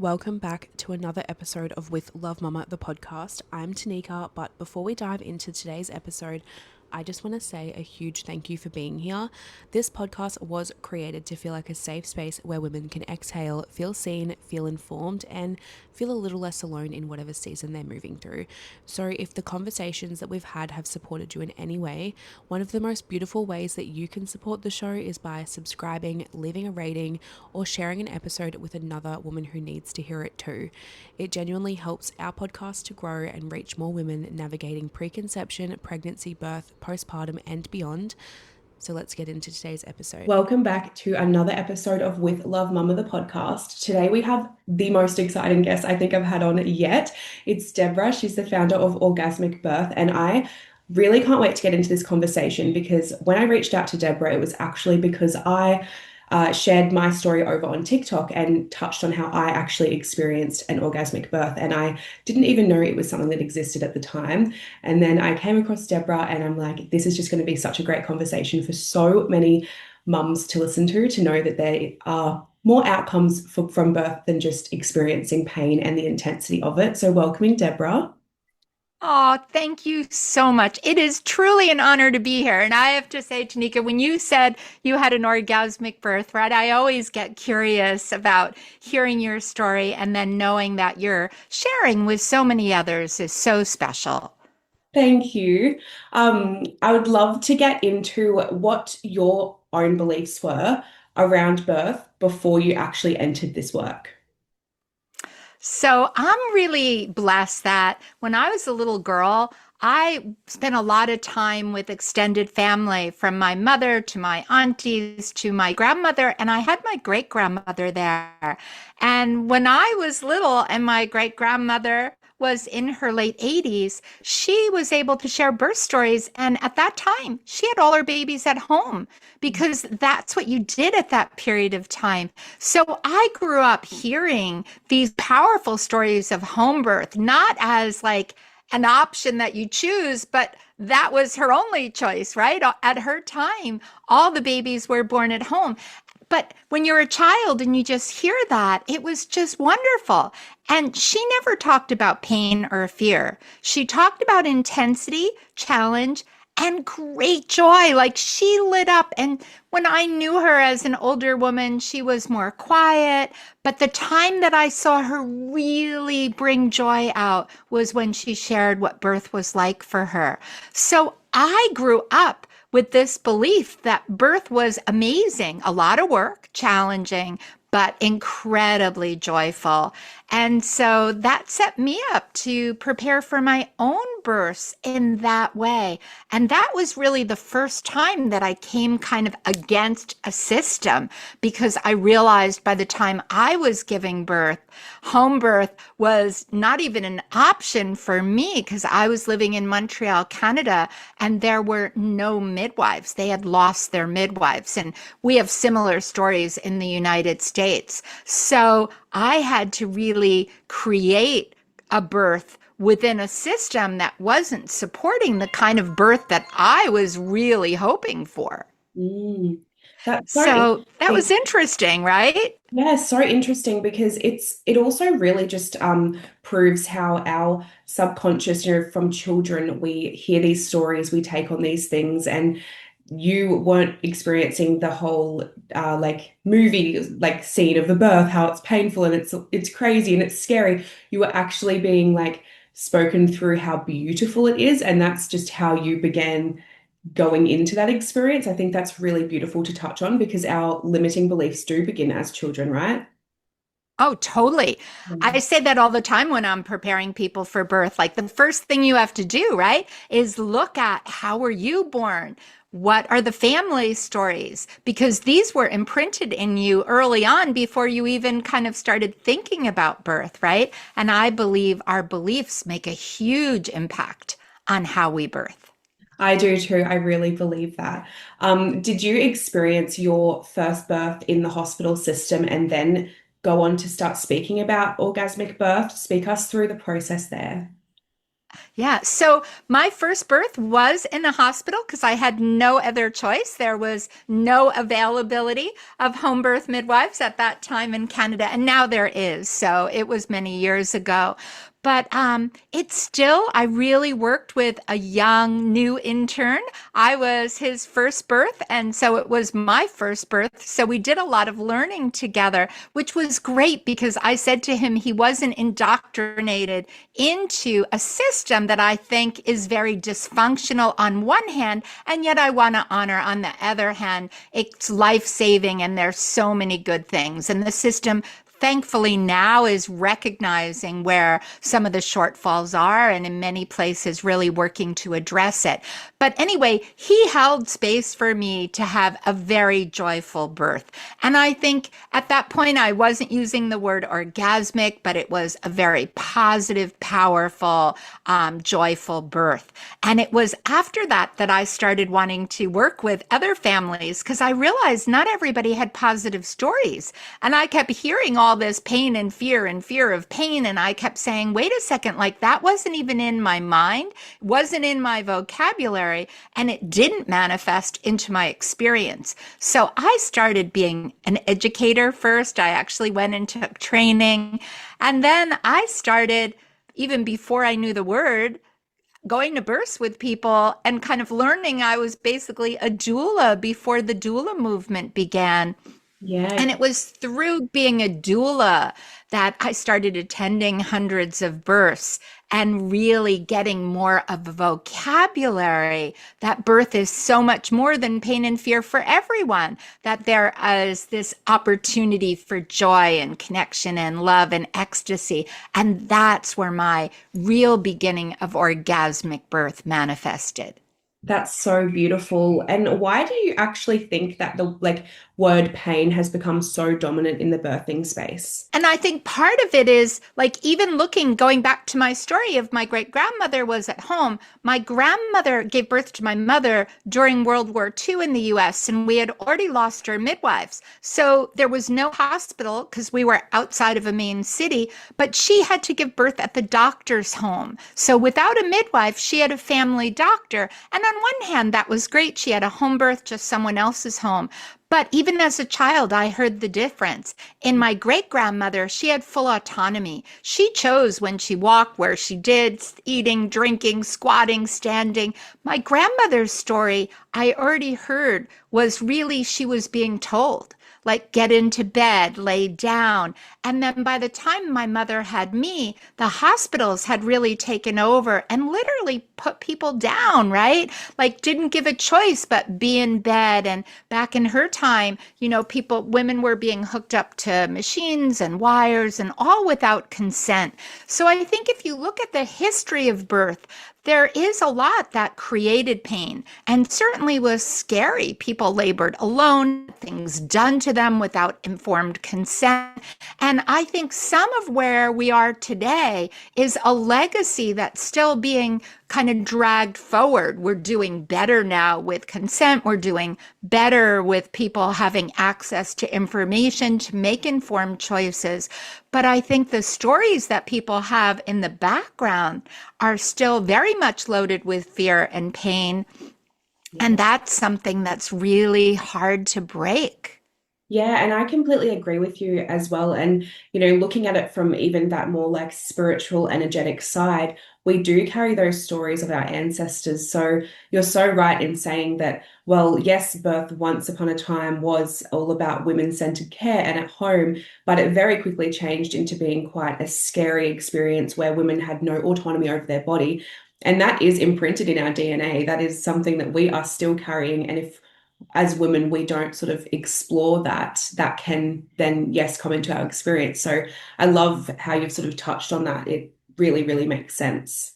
Welcome back to another episode of With Love Mama, the podcast. I'm Tanika, but before we dive into today's episode, I just want to say a huge thank you for being here. This podcast was created to feel like a safe space where women can exhale, feel seen, feel informed, and feel a little less alone in whatever season they're moving through. So if the conversations that we've had have supported you in any way, one of the most beautiful ways that you can support the show is by subscribing, leaving a rating, or sharing an episode with another woman who needs to hear it too. It genuinely helps our podcast to grow and reach more women navigating preconception, pregnancy, birth, postpartum, and beyond. So let's get into today's episode. Welcome back to another episode of With Love Mama, the podcast. Today we have the most exciting guest I think I've had on yet. It's Debra. She's the founder of Orgasmic Birth, and I really can't wait to get into this conversation because when I reached out to Debra, it was actually because I shared my story over on TikTok and touched on how I actually experienced an orgasmic birth. And I didn't even know it was something that existed at the time. And then I came across Debra and I'm like, this is just going to be such a great conversation for so many mums to listen to know that there are more outcomes from birth than just experiencing pain and the intensity of it. So welcoming Debra. Oh, thank you so much. It is truly an honor to be here. And I have to say, Tanika, when you said you had an orgasmic birth, right, I always get curious about hearing your story and then knowing that you're sharing with so many others is so special. Thank you. I would love to get into what your own beliefs were around birth before you actually entered this work. So I'm really blessed that when I was a little girl, I spent a lot of time with extended family from my mother to my aunties to my grandmother, and I had my great grandmother there. And when I was little and my great grandmother was in her late 80s, she was able to share birth stories. And at that time, she had all her babies at home because that's what you did at that period of time. So I grew up hearing these powerful stories of home birth, not as like an option that you choose, but that was her only choice, right? At her time, all the babies were born at home. But when you're a child and you just hear that, it was just wonderful. And she never talked about pain or fear. She talked about intensity, challenge, and great joy. Like she lit up. And when I knew her as an older woman, she was more quiet. But the time that I saw her really bring joy out was when she shared what birth was like for her. So I grew up with this belief that birth was amazing, a lot of work, challenging, but incredibly joyful. And so that set me up to prepare for my own births in that way. And that was really the first time that I came kind of against a system because I realized by the time I was giving birth, home birth was not even an option for me because I was living in Montreal, Canada, and there were no midwives. They had lost their midwives. And we have similar stories in the United States. So I had to really create a birth within a system that wasn't supporting the kind of birth that I was really hoping for. Mm, that's so So that interesting. was interesting, right? Yeah, so interesting because it also really just proves how our subconscious, from children, we hear these stories, we take on these things, and you weren't experiencing the whole like movie like scene of the birth, how it's painful and it's crazy and it's scary. You were actually being like spoken through how beautiful it is, and that's just how you began going into that experience. I think that's really beautiful to touch on because our limiting beliefs do begin as children, right? Oh, totally. I Mm. say that all the time when I'm preparing people for birth. Like the first thing you have to do, right, is look at how were you born? What are the family stories? Because these were imprinted in you early on before you even kind of started thinking about birth, right? And I believe our beliefs make a huge impact on how we birth. I do too. I really believe that. Did you experience your first birth in the hospital system and then go on to start speaking about orgasmic birth? Speak us through the process there. Yeah. So my first birth was in a hospital because I had no other choice. There was no availability of home birth midwives at that time in Canada. And now there is. So it was many years ago. But it's still, I really worked with a young new intern. I was his first birth. And so it was my first birth. So we did a lot of learning together, which was great because I said to him he wasn't indoctrinated into a system that I think is very dysfunctional on one hand, and yet I want to honor on the other hand. It's life saving, and there's so many good things. And the system, thankfully, now is recognizing where some of the shortfalls are, and in many places, really working to address it. But anyway, he held space for me to have a very joyful birth. And I think at that point, I wasn't using the word orgasmic, but it was a very positive, powerful, joyful birth. And it was after that that I started wanting to work with other families because I realized not everybody had positive stories. And I kept hearing all this pain and fear of pain. And I kept saying, wait a second, like that wasn't even in my mind, wasn't in my vocabulary, and it didn't manifest into my experience. So I started being an educator first. I actually went and took training. And then I started, even before I knew the word, going to births with people and kind of learning. I was basically a doula before the doula movement began. Yeah. And it was through being a doula that I started attending hundreds of births and really getting more of a vocabulary that birth is so much more than pain and fear for everyone, that there is this opportunity for joy and connection and love and ecstasy. And that's where my real beginning of orgasmic birth manifested. That's so beautiful. And why do you actually think that the word pain has become so dominant in the birthing space? And I think part of it is like even looking, going back to my story of my great grandmother was at home. My grandmother gave birth to my mother during World War II in the US, and we had already lost our midwives. So there was no hospital because we were outside of a main city, but she had to give birth at the doctor's home. So without a midwife, she had a family doctor. And on one hand, that was great. She had a home birth, just someone else's home. But even as a child, I heard the difference. In my great grandmother, she had full autonomy. She chose when she walked, where she did, eating, drinking, squatting, standing. My grandmother's story, I already heard, was really she was being told, like get into bed, lay down. And then by the time my mother had me, the hospitals had really taken over and literally put people down, right? Like didn't give a choice but be in bed. And back in her time, women were being hooked up to machines and wires and all without consent. So I think if you look at the history of birth, there is a lot that created pain and certainly was scary. People labored alone, things done to them without informed consent. And I think some of where we are today is a legacy that's still being kind of dragged forward. We're doing better now with consent. We're doing better with people having access to information to make informed choices. But I think the stories that people have in the background are still very much loaded with fear and pain. And that's something that's really hard to break. Yeah, and I completely agree with you as well. And, looking at it from even that more like spiritual, energetic side, we do carry those stories of our ancestors. So you're so right in saying that, well, yes, birth once upon a time was all about women-centered care and at home, but it very quickly changed into being quite a scary experience where women had no autonomy over their body. And that is imprinted in our DNA. That is something that we are still carrying. And if as women we don't sort of explore that, that can then, yes, come into our experience. So I love how you've sort of touched on that. It really, really makes sense.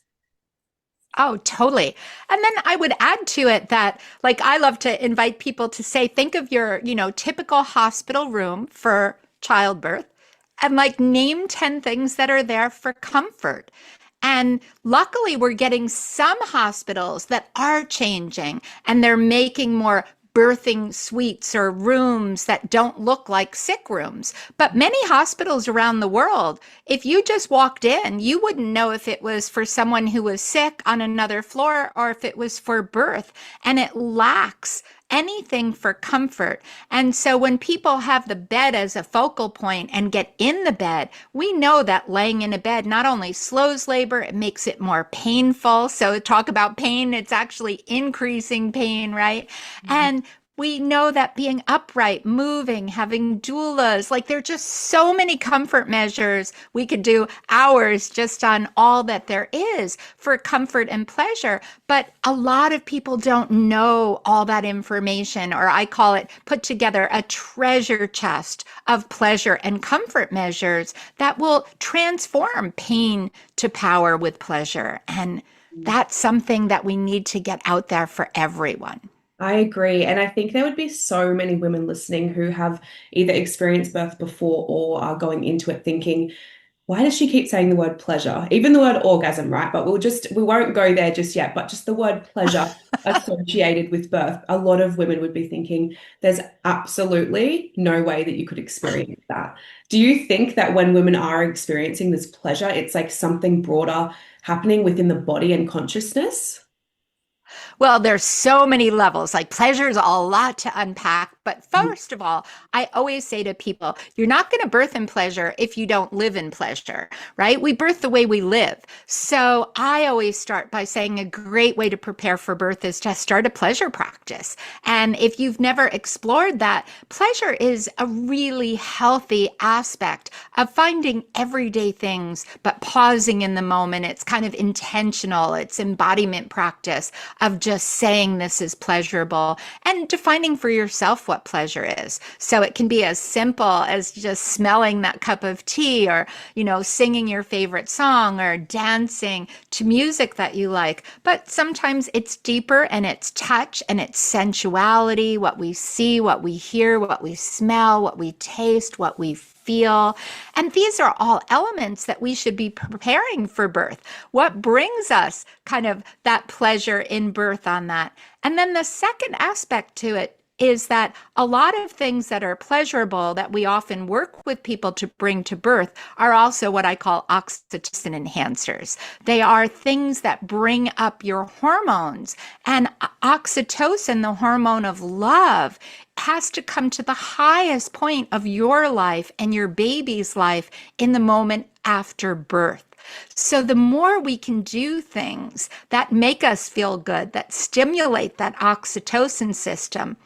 Oh, totally. And then I would add to it that, like, I love to invite people to say, think of your, typical hospital room for childbirth and like name 10 things that are there for comfort. And luckily, we're getting some hospitals that are changing and they're making more birthing suites or rooms that don't look like sick rooms. But many hospitals around the world, if you just walked in, you wouldn't know if it was for someone who was sick on another floor or if it was for birth. And it lacks anything for comfort. And so when people have the bed as a focal point and get in the bed, we know that laying in a bed not only slows labor, it makes it more painful. So talk about pain, it's actually increasing pain, right? And we know that being upright, moving, having doulas, like there are just so many comfort measures. We could do hours just on all that there is for comfort and pleasure. But a lot of people don't know all that information, or I call it put together a treasure chest of pleasure and comfort measures that will transform pain to power with pleasure. And that's something that we need to get out there for everyone. I agree. And I think there would be so many women listening who have either experienced birth before or are going into it thinking, why does she keep saying the word pleasure? Even the word orgasm, right? But we won't go there just yet. But just the word pleasure associated with birth, a lot of women would be thinking there's absolutely no way that you could experience that. Do you think that when women are experiencing this pleasure, it's like something broader happening within the body and consciousness? Well, there's so many levels. Like pleasure is a lot to unpack. But first of all, I always say to people, you're not going to birth in pleasure if you don't live in pleasure, right? We birth the way we live. So I always start by saying a great way to prepare for birth is to start a pleasure practice. And if you've never explored that, pleasure is a really healthy aspect of finding everyday things, but pausing in the moment. It's kind of intentional. It's embodiment practice of just saying this is pleasurable and defining for yourself what pleasure is. So it can be as simple as just smelling that cup of tea or, singing your favorite song or dancing to music that you like. But sometimes it's deeper and it's touch and it's sensuality, what we see, what we hear, what we smell, what we taste, what we feel. And these are all elements that we should be preparing for birth. What brings us kind of that pleasure in birth on that? And then the second aspect to it is that a lot of things that are pleasurable that we often work with people to bring to birth are also what I call oxytocin enhancers. They are things that bring up your hormones. And oxytocin, the hormone of love, has to come to the highest point of your life and your baby's life in the moment after birth. So the more we can do things that make us feel good, that stimulate that oxytocin system,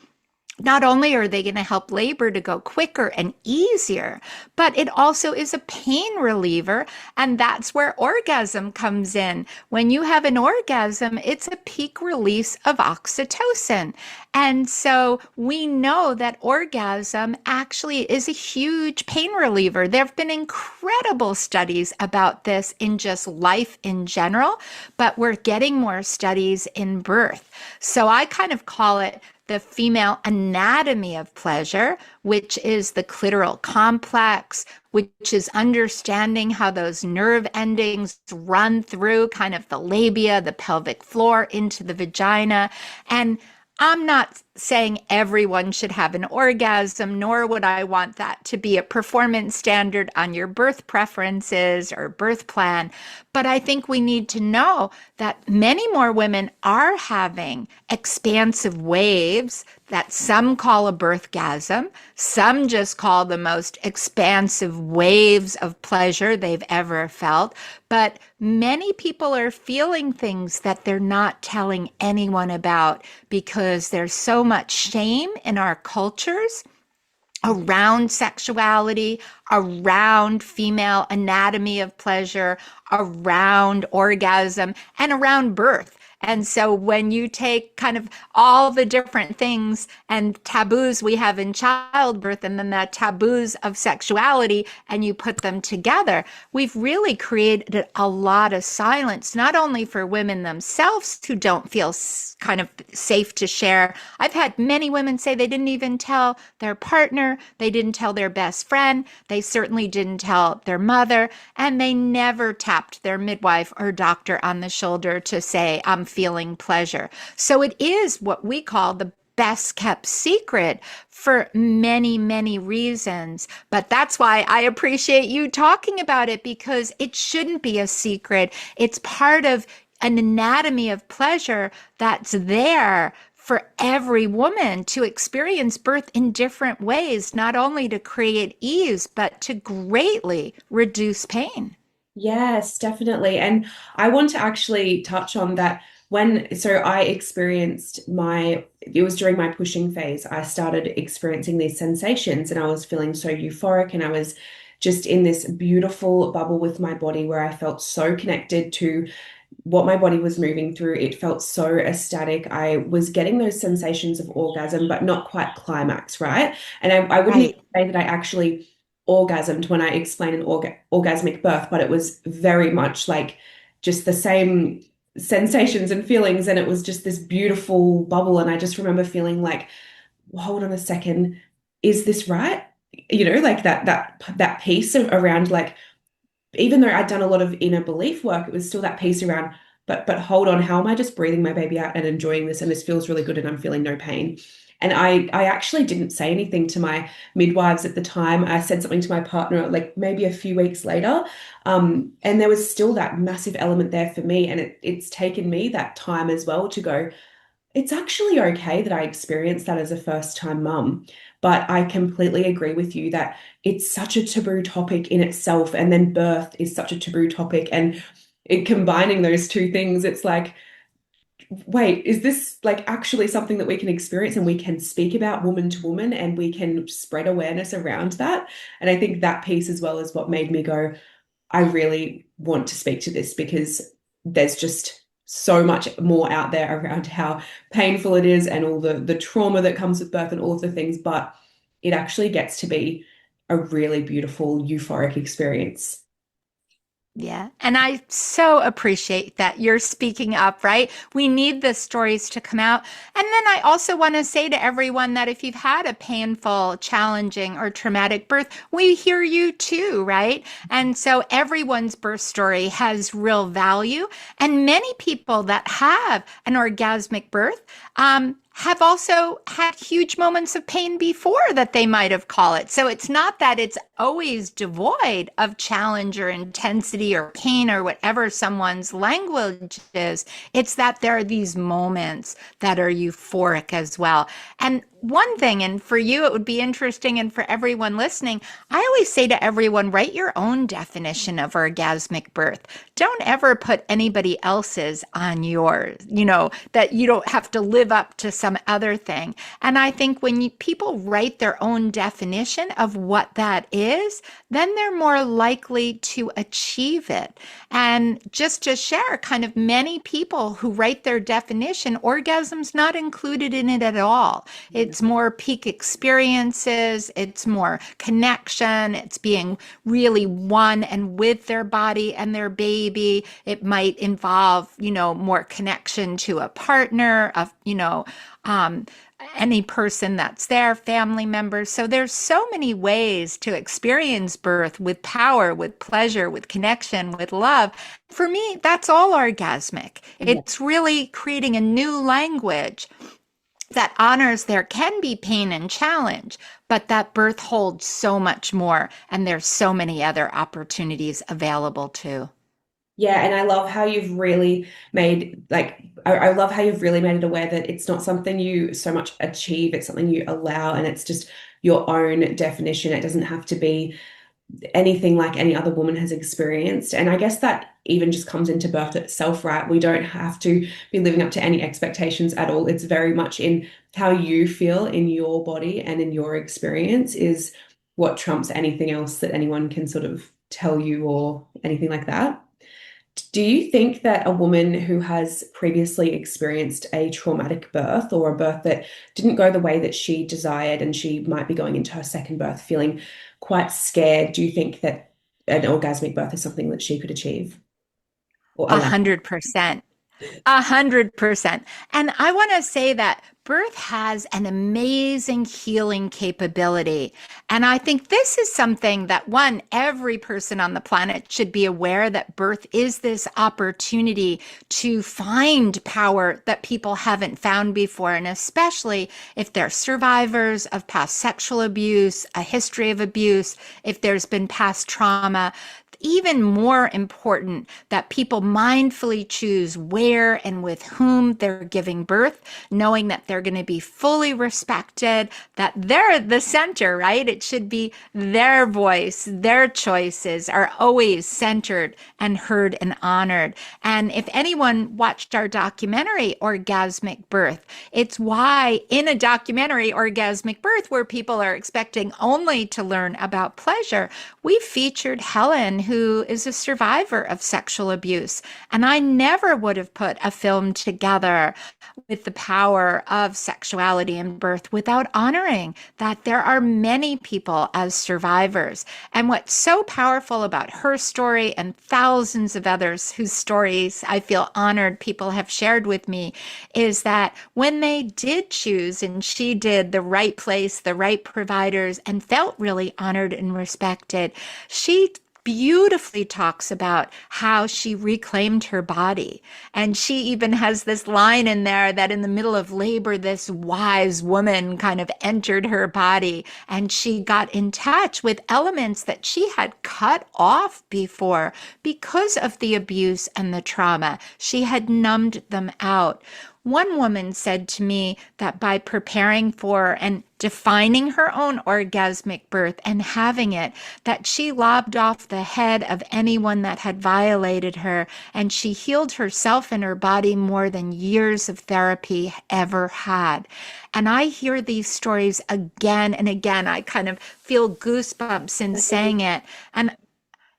not only are they going to help labor to go quicker and easier, but it also is a pain reliever. And that's where orgasm comes in. When you have an orgasm, it's a peak release of oxytocin. And so we know that orgasm actually is a huge pain reliever. There have been incredible studies about this in just life in general, but we're getting more studies in birth. So I kind of call it the female anatomy of pleasure, which is the clitoral complex, which is understanding how those nerve endings run through kind of the labia, the pelvic floor into the vagina. And I'm not saying everyone should have an orgasm, nor would I want that to be a performance standard on your birth preferences or birth plan. But I think we need to know that many more women are having expansive waves that some call a birthgasm, some just call the most expansive waves of pleasure they've ever felt. But many people are feeling things that they're not telling anyone about because there's so much shame in our cultures around sexuality, around female anatomy of pleasure, around orgasm, and around birth. And so when you take kind of all the different things and taboos we have in childbirth and then the taboos of sexuality and you put them together, we've really created a lot of silence, not only for women themselves who don't feel kind of safe to share. I've had many women say they didn't even tell their partner, they didn't tell their best friend, they certainly didn't tell their mother, and they never tapped their midwife or doctor on the shoulder to say, I'm feeling pleasure. So it is what we call the best kept secret for many, many reasons. But that's why I appreciate you talking about it, because it shouldn't be a secret. It's part of an anatomy of pleasure that's there for every woman to experience birth in different ways, not only to create ease, but to greatly reduce pain. Yes, definitely. And I want to actually touch on that so I experienced it was during my pushing phase, I started experiencing these sensations and I was feeling so euphoric and I was just in this beautiful bubble with my body where I felt so connected to what my body was moving through. It felt so ecstatic. I was getting those sensations of orgasm, but not quite climax, right? And I wouldn't even Right. say that I actually orgasmed when I explained an orgasmic birth, but it was very much like just the same sensations and feelings. And it was just this beautiful bubble. And I just remember feeling like, well, hold on a second, is this right? Like that piece around like, even though I'd done a lot of inner belief work, it was still that piece around, but hold on, how am I just breathing my baby out and enjoying this? And this feels really good and I'm feeling no pain. And I actually didn't say anything to my midwives at the time. I said something to my partner like maybe a few weeks later. And there was still that massive element there for me. And it's taken me that time as well to go, it's actually okay that I experienced that as a first time mum. But I completely agree with you that it's such a taboo topic in itself. And then birth is such a taboo topic. And combining those two things, it's like, wait, is this like actually something that we can experience and we can speak about woman to woman and we can spread awareness around that? And I think that piece as well is what made me go, I really want to speak to this because there's just so much more out there around how painful it is and all the trauma that comes with birth and all of the things, but it actually gets to be a really beautiful, euphoric experience. Yeah. And I so appreciate that you're speaking up, right? We need the stories to come out. And then I also want to say to everyone that if you've had a painful, challenging, or traumatic birth, we hear you too, right? And so everyone's birth story has real value. And many people that have an orgasmic birth, have also had huge moments of pain before that they might have called it. So it's not that it's always devoid of challenge or intensity or pain or whatever someone's language is. It's that there are these moments that are euphoric as well. And one thing, and for you, it would be interesting, and for everyone listening, I always say to everyone, write your own definition of orgasmic birth. Don't ever put anybody else's on yours, that you don't have to live up to some other thing. And I think when people write their own definition of what that is, then they're more likely to achieve it. And just to share, kind of many people who write their definition, orgasm's not included in it at all. It's more peak experiences, it's more connection, it's being really one and with their body and their baby. It might involve, more connection to a partner, um, any person that's there, family members. So there's so many ways to experience birth with power, with pleasure, with connection, with love. For me, that's all orgasmic. Yeah. It's really creating a new language that honors there can be pain and challenge, but that birth holds so much more, and there's so many other opportunities available too. Yeah, and I love how you've really made I love how you've really made it aware that it's not something you so much achieve, it's something you allow, and it's just your own definition. It doesn't have to be anything like any other woman has experienced. And I guess that even just comes into birth itself, right? We don't have to be living up to any expectations at all. It's very much in how you feel in your body and in your experience is what trumps anything else that anyone can sort of tell you or anything like that. Do you think that a woman who has previously experienced a traumatic birth or a birth that didn't go the way that she desired and she might be going into her second birth feeling quite scared, do you think that an orgasmic birth is something that she could achieve or A allow? 100%. 100%. And I want to say that birth has an amazing healing capability. And I think this is something that, one, every person on the planet should be aware that birth is this opportunity to find power that people haven't found before. And especially if they're survivors of past sexual abuse, a history of abuse, if there's been past trauma, even more important that people mindfully choose where and with whom they're giving birth, knowing that they're going to be fully respected, that they're the center, right? It should be their voice, their choices are always centered and heard and honored. And if anyone watched our documentary, Orgasmic Birth, it's why in a documentary, Orgasmic Birth, where people are expecting only to learn about pleasure, we featured Helen, who is a survivor of sexual abuse. And I never would have put a film together with the power of sexuality and birth without honoring that there are many people as survivors. And what's so powerful about her story and thousands of others whose stories I feel honored people have shared with me is that when they did choose, and she did, the right place, the right providers, and felt really honored and respected, she beautifully talks about how she reclaimed her body. And she even has this line in there that in the middle of labor, this wise woman kind of entered her body and she got in touch with elements that she had cut off before because of the abuse and the trauma. She had numbed them out. One woman said to me that by preparing for and defining her own orgasmic birth and having it, that she lobbed off the head of anyone that had violated her, and she healed herself and her body more than years of therapy ever had. And I hear these stories again and again. I kind of feel goosebumps in saying it. And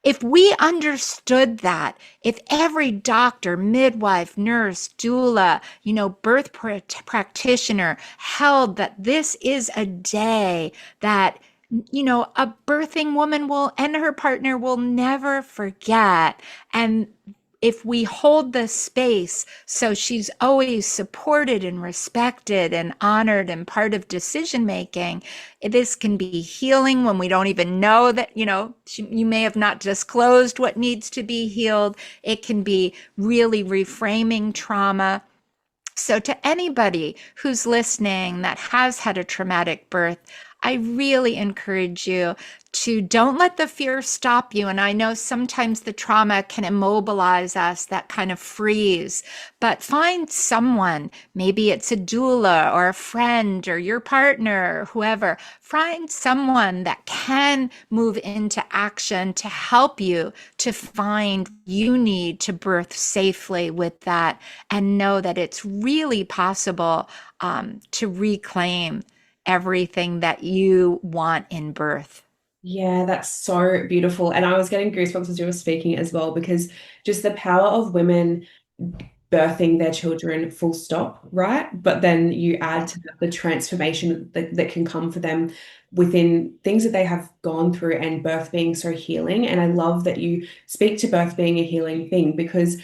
if we understood that, if every doctor, midwife, nurse, doula, birth practitioner held that this is a day that, a birthing woman will and her partner will never forget. And if we hold the space so she's always supported and respected and honored and part of decision making, this can be healing when we don't even know that, you may have not disclosed what needs to be healed. It can be really reframing trauma. So to anybody who's listening that has had a traumatic birth, I really encourage you to don't let the fear stop you. And I know sometimes the trauma can immobilize us, that kind of freeze, but find someone, maybe it's a doula or a friend or your partner or whoever, find someone that can move into action to help you to find you need to birth safely with that, and know that it's really possible to reclaim everything that you want in birth. Yeah, that's so beautiful. And I was getting goosebumps as you were speaking as well, because just the power of women birthing their children full stop, right? But then you add to that the transformation that can come for them within things that they have gone through, and birth being so healing. And I love that you speak to birth being a healing thing, because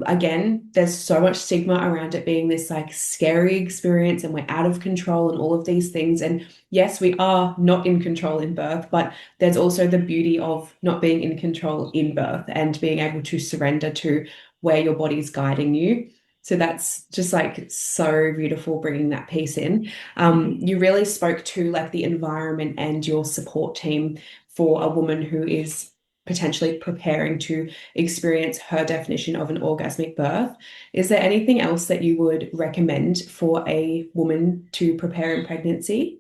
again, there's so much stigma around it being this like scary experience and we're out of control and all of these things. And yes, we are not in control in birth, but there's also the beauty of not being in control in birth and being able to surrender to where your body's guiding you. So that's just like so beautiful, bringing that piece in. You really spoke to like the environment and your support team for a woman who is potentially preparing to experience her definition of an orgasmic birth. Is there anything else that you would recommend for a woman to prepare in pregnancy?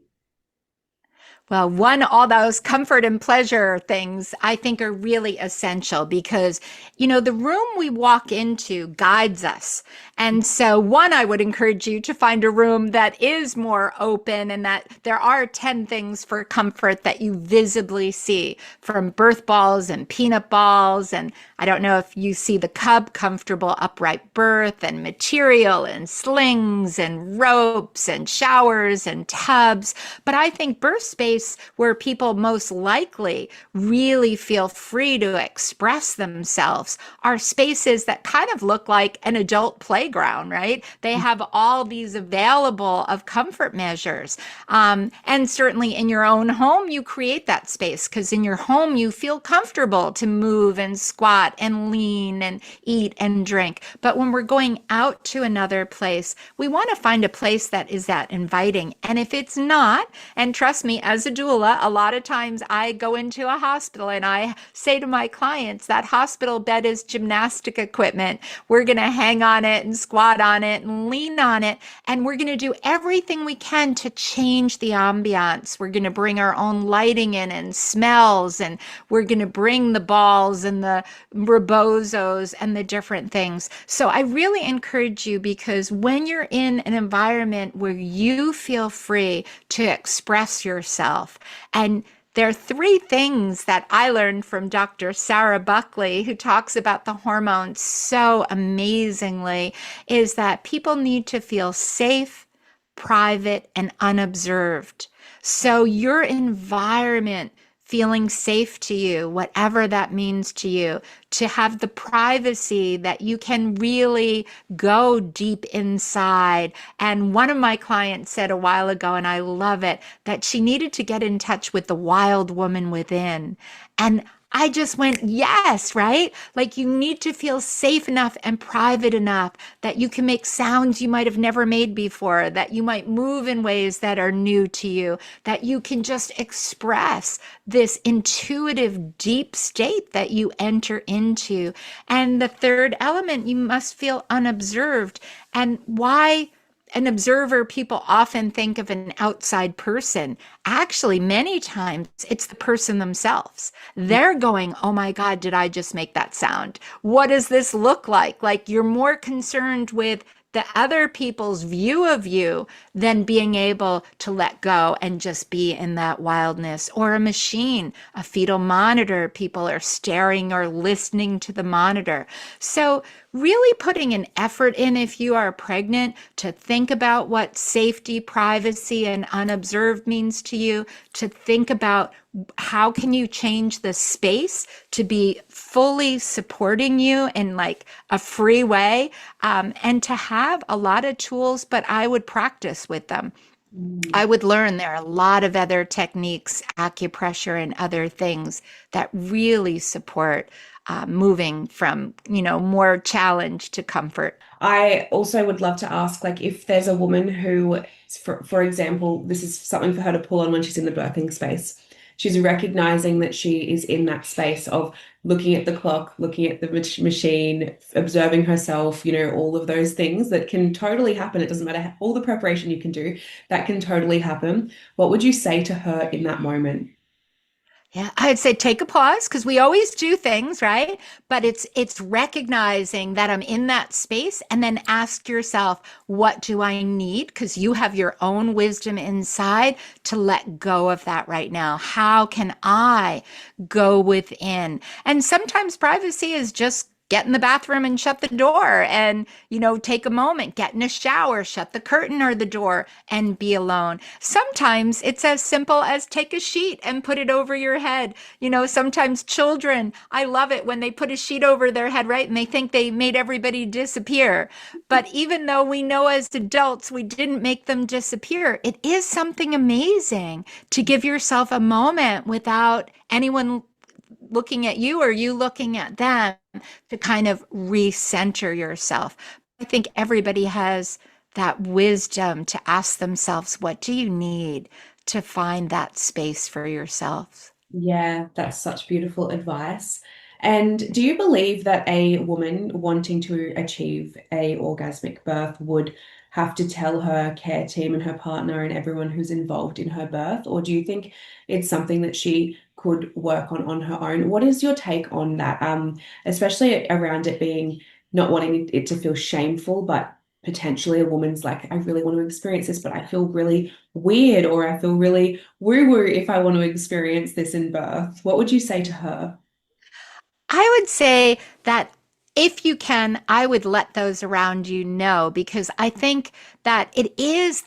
Well, one, all those comfort and pleasure things I think are really essential because, the room we walk into guides us. And so one, I would encourage you to find a room that is more open and that there are 10 things for comfort that you visibly see, from birth balls and peanut balls. And I don't know if you see the cub comfortable upright birth, and material and slings and ropes and showers and tubs, but I think birth space space where people most likely really feel free to express themselves are spaces that kind of look like an adult playground, right? They have all these available of comfort measures. And certainly in your own home, you create that space because in your home, you feel comfortable to move and squat and lean and eat and drink. But when we're going out to another place, we want to find a place that is that inviting. And if it's not, and trust me, as a doula, a lot of times I go into a hospital and I say to my clients, that hospital bed is gymnastic equipment. We're going to hang on it and squat on it and lean on it. And we're going to do everything we can to change the ambiance. We're going to bring our own lighting in and smells, and we're going to bring the balls and the rebozos and the different things. So I really encourage you, because when you're in an environment where you feel free to express yourself, and there are three things that I learned from Dr. Sarah Buckley, who talks about the hormones so amazingly, is that people need to feel safe, private, and unobserved. So your environment feeling safe to you, whatever that means to you, to have the privacy that you can really go deep inside. And one of my clients said a while ago, and I love it, that she needed to get in touch with the wild woman within. And I just went, yes, right? Like you need to feel safe enough and private enough that you can make sounds you might have never made before, that you might move in ways that are new to you, that you can just express this intuitive, deep state that you enter into. And the third element, you must feel unobserved. And why? An observer, people often think of an outside person. Actually, many times it's the person themselves. They're going, oh my God, did I just make that sound? What does this look like? Like you're more concerned with the other people's view of you than being able to let go and just be in that wildness. Or a machine, a fetal monitor, people are staring or listening to the monitor. So really putting an effort in, if you are pregnant, to think about what safety, privacy, and unobserved means to you, to think about how can you change the space to be fully supporting you in like a free way, and to have a lot of tools, but I would practice with them. I would learn there are a lot of other techniques, acupressure and other things that really support moving from, more challenge to comfort. I also would love to ask, like, if there's a woman who, for example, this is something for her to pull on when she's in the birthing space. She's recognizing that she is in that space of looking at the clock, looking at the machine, observing herself, all of those things that can totally happen. It doesn't matter all the preparation you can do, that can totally happen. What would you say to her in that moment? Yeah, I'd say take a pause because we always do things, right? But it's recognizing that I'm in that space and then ask yourself, what do I need? Because you have your own wisdom inside to let go of that right now. How can I go within? And sometimes privacy is just get in the bathroom and shut the door and, take a moment, get in a shower, shut the curtain or the door and be alone. Sometimes it's as simple as take a sheet and put it over your head. Sometimes children, I love it when they put a sheet over their head, right? And they think they made everybody disappear. But even though we know as adults we didn't make them disappear, it is something amazing to give yourself a moment without anyone looking at you or you looking at them, to kind of recenter yourself. I think everybody has that wisdom to ask themselves, what do you need to find that space for yourself? Yeah, that's such beautiful advice. And do you believe that a woman wanting to achieve a orgasmic birth would have to tell her care team and her partner and everyone who's involved in her birth? Or do you think it's something that she could work on her own? What is your take on that? Especially around it being not wanting it to feel shameful, but potentially a woman's like, I really want to experience this, but I feel really weird or I feel really woo-woo if I want to experience this in birth. What would you say to her? I would say that if you can, I would let those around you know, because I think that it is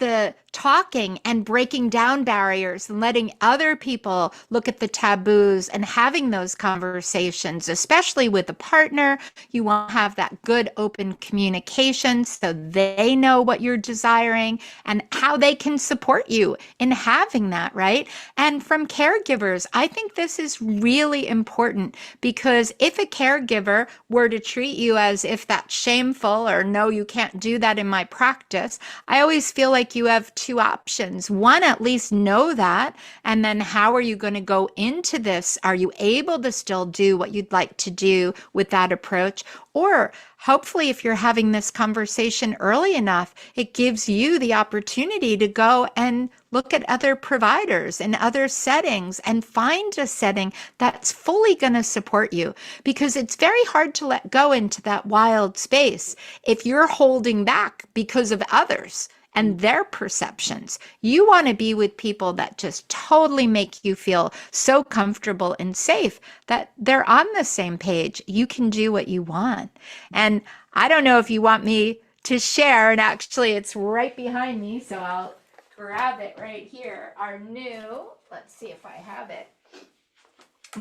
talking and breaking down barriers and letting other people look at the taboos and having those conversations, especially with a partner. You want to have that good open communication so they know what you're desiring and how they can support you in having that, right? And from caregivers, I think this is really important because if a caregiver were to treat you as if that's shameful or no, you can't do that in my practice, I always feel like you have two options. One, at least know that. And then how are you going to go into this? Are you able to still do what you'd like to do with that approach? Or hopefully, if you're having this conversation early enough, it gives you the opportunity to go and look at other providers and other settings and find a setting that's fully going to support you, because it's very hard to let go into that wild space if you're holding back because of others and their perceptions. You want to be with people that just totally make you feel so comfortable and safe that they're on the same page. You can do what you want. And I don't know if you want me to share, and actually it's right behind me, so I'll grab it right here. Our new, let's see if I have it.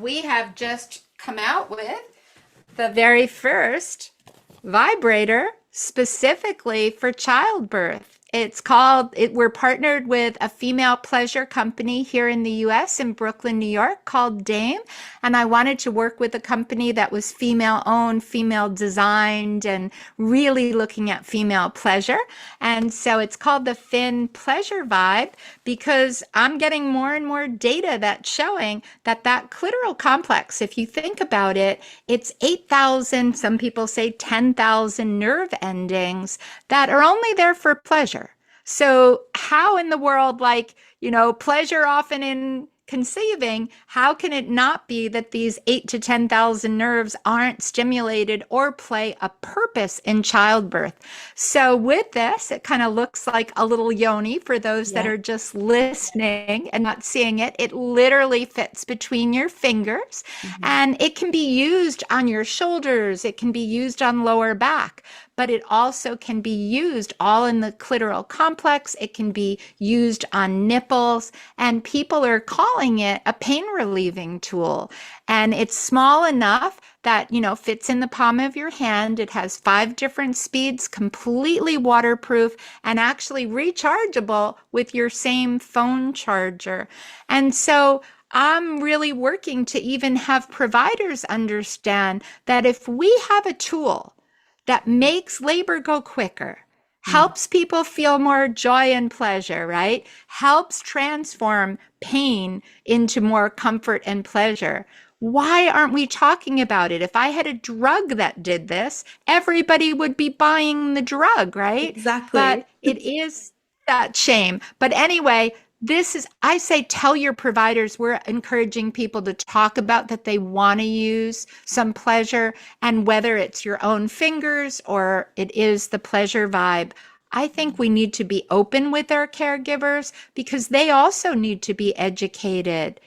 We have just come out with the very first vibrator specifically for childbirth. We're partnered with a female pleasure company here in the US in Brooklyn, New York called Dame. And I wanted to work with a company that was female owned, female designed, and really looking at female pleasure. And so it's called the Fin Pleasure Vibe because I'm getting more and more data that's showing that clitoral complex, if you think about it, it's 8,000, some people say 10,000 nerve endings that are only there for pleasure. So how in the world, pleasure often in conceiving, how can it not be that these 8 to 10,000 nerves aren't stimulated or play a purpose in childbirth? So with this, it kind of looks like a little yoni for those that are just listening and not seeing it. It literally fits between your fingers, and it can be used on your shoulders. It can be used on lower back, but it also can be used all in the clitoral complex. It can be used on nipples, and people are calling it a pain relieving tool. And it's small enough that, fits in the palm of your hand. It has 5 different speeds, completely waterproof, and actually rechargeable with your same phone charger. And so I'm really working to even have providers understand that if we have a tool that makes labor go quicker, helps people feel more joy and pleasure, right? Helps transform pain into more comfort and pleasure. Why aren't we talking about it? If I had a drug that did this, everybody would be buying the drug, right? Exactly. But it is that shame. But anyway, I say, tell your providers, we're encouraging people to talk about that they want to use some pleasure, and whether it's your own fingers or it is the pleasure vibe. I think we need to be open with our caregivers because they also need to be educated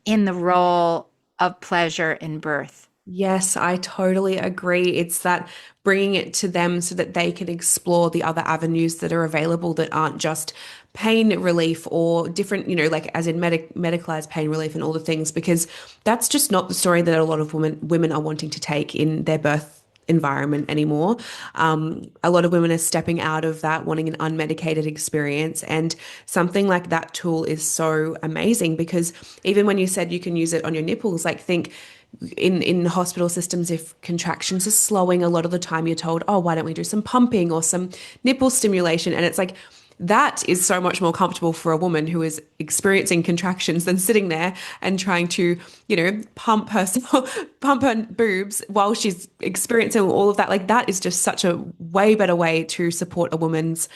in the role of pleasure in birth. Yes, I totally agree. It's that bringing it to them so that they can explore the other avenues that are available that aren't just pain relief or different, as in medicalized pain relief and all the things, because that's just not the story that a lot of women are wanting to take in their birth environment anymore. A lot of women are stepping out of that, wanting an unmedicated experience. And something like that tool is so amazing because even when you said you can use it on your nipples, think in hospital systems, if contractions are slowing, a lot of the time you're told, oh, why don't we do some pumping or some nipple stimulation? And it's like, that is so much more comfortable for a woman who is experiencing contractions than sitting there and trying to, pump her boobs while she's experiencing all of that. Like, that is just such a way better way to support a woman's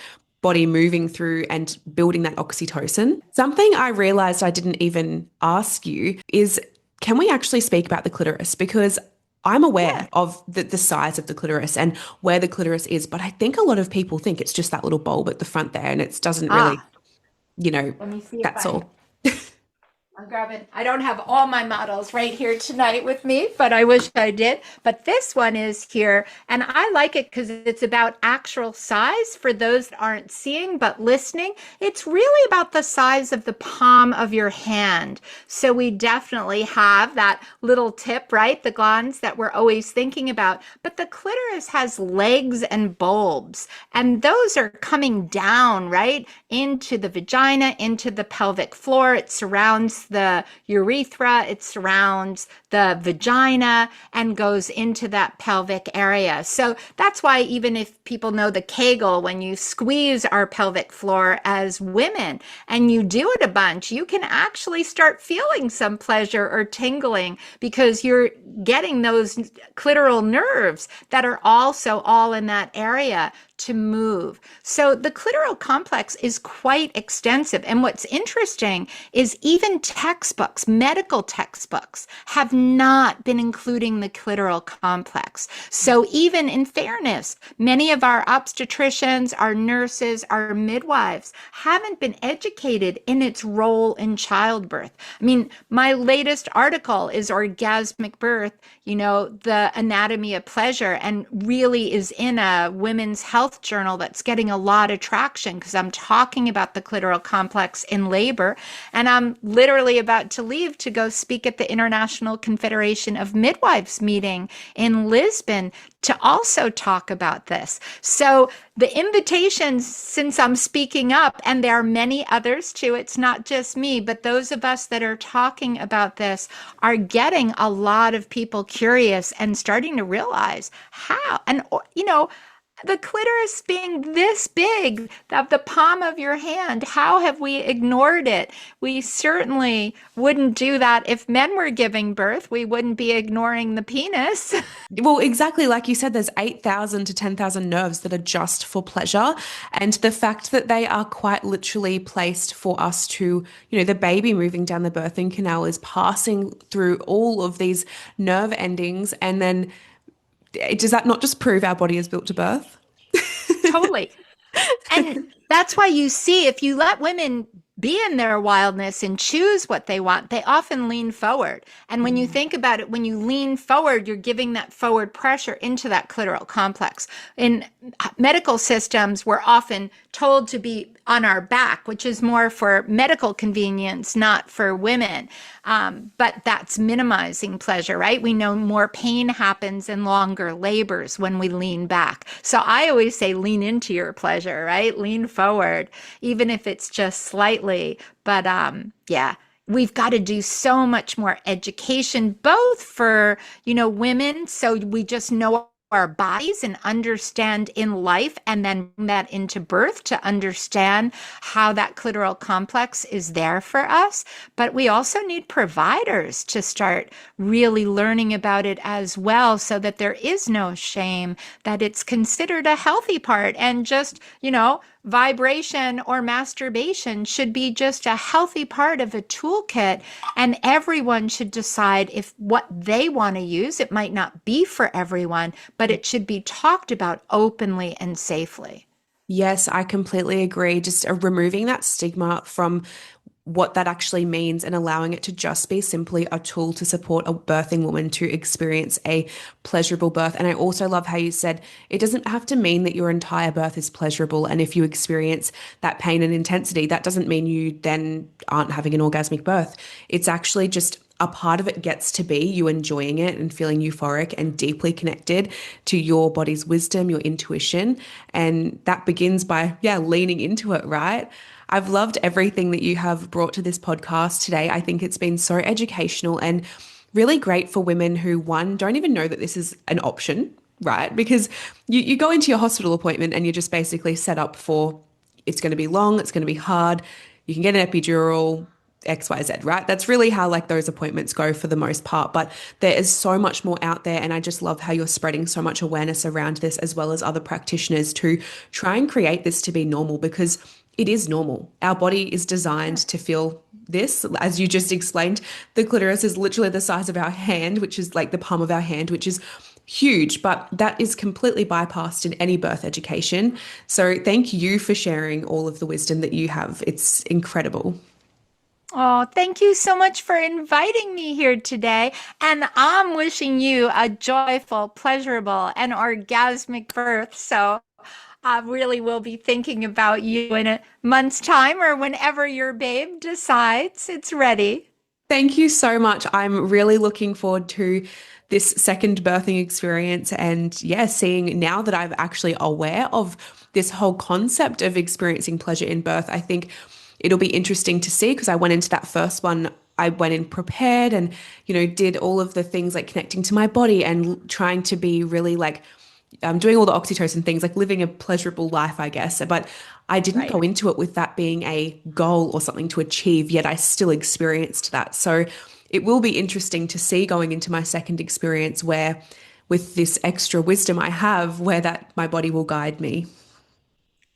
body moving through and building that oxytocin. Something I realized I didn't even ask you is, can we actually speak about the clitoris? Because I'm aware of the size of the clitoris and where the clitoris is, but I think a lot of people think it's just that little bulb at the front there, and it doesn't really, Let me see if that's all. I'm grabbing, I don't have all my models right here tonight with me, but I wish I did. But this one is here, and I like it because it's about actual size for those that aren't seeing but listening. It's really about the size of the palm of your hand. So we definitely have that little tip, right? The glands that we're always thinking about. But the clitoris has legs and bulbs, and those are coming down, right? Into the vagina, into the pelvic floor. It surrounds the urethra, it surrounds the vagina and goes into that pelvic area. So that's why even if people know the Kegel, when you squeeze our pelvic floor as women and you do it a bunch, you can actually start feeling some pleasure or tingling because you're getting those clitoral nerves that are also all in that area to move. So the clitoral complex is quite extensive. And what's interesting is even textbooks, medical textbooks, have not been including the clitoral complex. So even in fairness, many of our obstetricians, our nurses, our midwives haven't been educated in its role in childbirth. I mean, my latest article is Orgasmic Birth, the anatomy of pleasure, and really is in a women's health journal that's getting a lot of traction because I'm talking about the clitoral complex in labor. And I'm literally about to leave to go speak at the International Confederation of Midwives meeting in Lisbon to also talk about this. So the invitations, since I'm speaking up, and there are many others too, it's not just me, but those of us that are talking about this are getting a lot of people curious and starting to realize how, and the clitoris being this big, of the palm of your hand, how have we ignored it? We certainly wouldn't do that if men were giving birth. We wouldn't be ignoring the penis. Well, exactly like you said, there's 8,000 to 10,000 nerves that are just for pleasure. And the fact that they are quite literally placed for us to, the baby moving down the birthing canal is passing through all of these nerve endings. And then does that not just prove our body is built to birth? Totally. And that's why you see, if you let women be in their wildness and choose what they want, they often lean forward. And when you think about it, when you lean forward, you're giving that forward pressure into that clitoral complex. In medical systems, we're often told to be on our back, which is more for medical convenience, not for women. But that's minimizing pleasure, right? We know more pain happens in longer labors when we lean back. So I always say lean into your pleasure, right? Lean forward, even if it's just slightly. But yeah. We've got to do so much more education, both for, women, so we just know our bodies and understand in life, and then bring that into birth to understand how that clitoral complex is there for us. But we also need providers to start really learning about it as well, so that there is no shame, that it's considered a healthy part, and just, vibration or masturbation should be just a healthy part of a toolkit, and everyone should decide if what they want to use. It might not be for everyone, but it should be talked about openly and safely. Yes, I completely agree. Just removing that stigma from what that actually means and allowing it to just be simply a tool to support a birthing woman to experience a pleasurable birth. And I also love how you said it doesn't have to mean that your entire birth is pleasurable. And if you experience that pain and intensity, that doesn't mean you then aren't having an orgasmic birth. It's actually just a part of it gets to be you enjoying it and feeling euphoric and deeply connected to your body's wisdom, your intuition. And that begins by, leaning into it, right? I've loved everything that you have brought to this podcast today. I think it's been so educational and really great for women who, one, don't even know that this is an option, right? Because you go into your hospital appointment and you're just basically set up for it's going to be long, it's going to be hard, you can get an epidural, XYZ, right? That's really how those appointments go for the most part. But there is so much more out there. And I just love how you're spreading so much awareness around this, as well as other practitioners, to try and create this to be normal, because it is normal. Our body is designed to feel this. As you just explained, the clitoris is literally the size of our hand, which is like the palm of our hand, which is huge, but that is completely bypassed in any birth education. So thank you for sharing all of the wisdom that you have. It's incredible. Oh, thank you so much for inviting me here today. And I'm wishing you a joyful, pleasurable, and orgasmic birth. So I really will be thinking about you in a month's time or whenever your babe decides it's ready. Thank you so much. I'm really looking forward to this second birthing experience and yeah, seeing now that I'm actually aware of this whole concept of experiencing pleasure in birth. I think it'll be interesting to see because I went into that first one, I went in prepared and, did all of the things like connecting to my body and trying to be really like doing all the oxytocin things, like living a pleasurable life, I guess. But I didn't go Right. into it with that being a goal or something to achieve, yet I still experienced that. So it will be interesting to see going into my second experience where, with this extra wisdom I have, where that my body will guide me.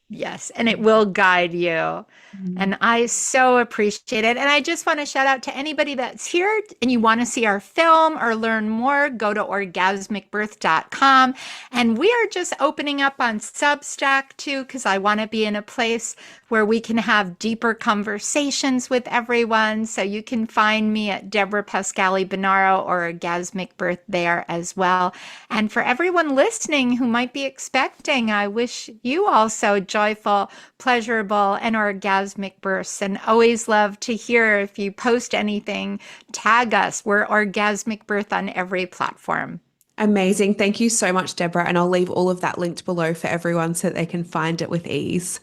Yes, and it will guide you. Mm. And I so appreciate it. And I just want to shout out to anybody that's here and you want to see our film or learn more, go to orgasmicbirth.com. And we are just opening up on Substack too, because I want to be in a place where we can have deeper conversations with everyone. So you can find me at Debra Pascali-Bonaro or Orgasmic Birth there as well. And for everyone listening who might be expecting, I wish you also joyful, pleasurable, and orgasmic bursts. And always love to hear if you post anything, tag us. We're Orgasmic Birth on every platform. Amazing. Thank you so much, Deborah. And I'll leave all of that linked below for everyone so that they can find it with ease.